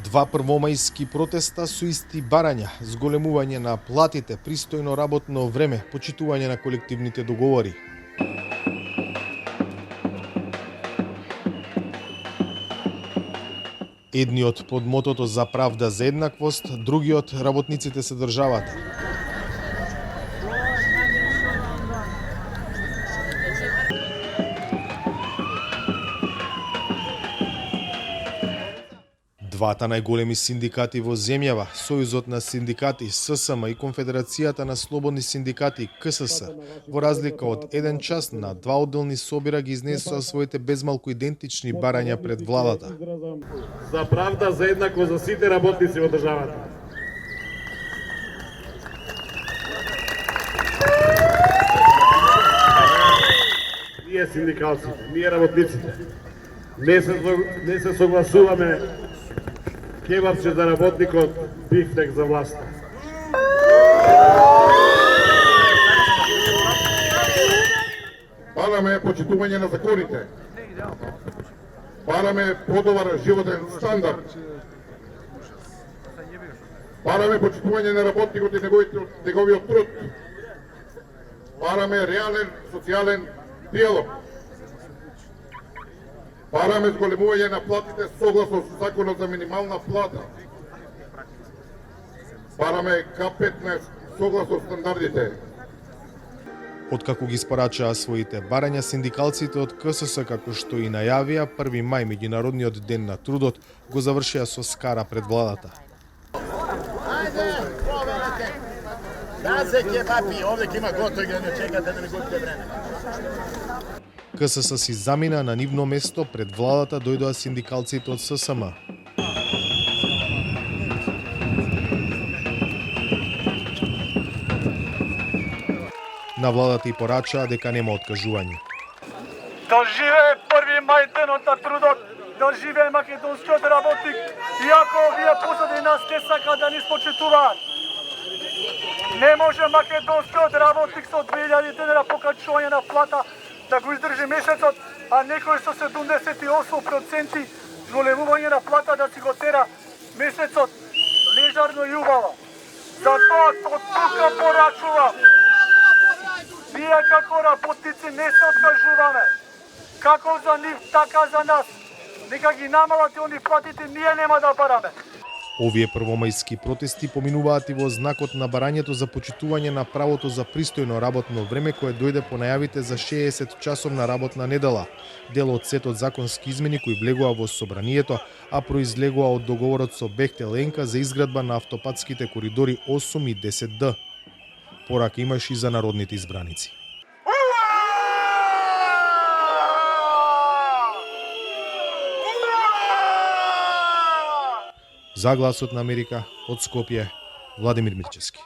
Два првомајски протеста со исти барања, зголемување на платите, пристојно работно време, почитување на колективните договори. Едниот под мотото за правда за еднаквост, другиот работниците се државата. Двата најголеми синдикати во земјава, Сојузот на синдикати ССМ и Конфедерацијата на слободни синдикати КСС, во разлика од еден час на два одделни собира ги изнесоа своите безмалку идентични барања пред владата. За правда за еднакво за сите работници во државата. Ние синдикалците, ние работниците, не се согласуваме кебапче за работникот, бифтек за власта. Бараме почитување на законите. Бараме подобар животен стандард. Бараме почитување на работникот и неговиот труд. Бараме реален социјален диалог. Бараме зголемување на платите согласно со законот за минимална плата. Бараме К15 согласно стандардите. Откако ги спорачаа своите барања, синдикалците од КСС, како што и најавија, 1 мај, меѓународниот ден на трудот, го завршија со скара пред владата. КСС си замина на нивно место, пред владата дојдоа синдикалците од ССМ. На владата и порачаа дека нема откажување. Да живее 1 мај, денот на трудот, да живее македонскиот работник, иако овие позади нас не сака да ни спочитуваат. Не може македонскиот работник со 2000 денара покачување на плата да го издржи месецот, а некој со 78% зголемување на плата да си го тера месецот лежарно и убаво. Затоа од тука порачувам. Ние како работници не се откажуваме. Како за нив, така за нас. Нека ги намалат они платите, ние нема да бараме. Овие првомајски протести поминуваат и во знакот на барањето за почитување на правото за пристојно работно време кое дојде по најавите за 60-часовна работна недела. Дел од сетот законски измени кои влегува во собранието, а произлегува од договорот со Бехтел Енка за изградба на автопатските коридори 8 и 10Д. Порака имаш и за народните избраници. За гласот на Америка, од Скопје, Владимир Мирчевски.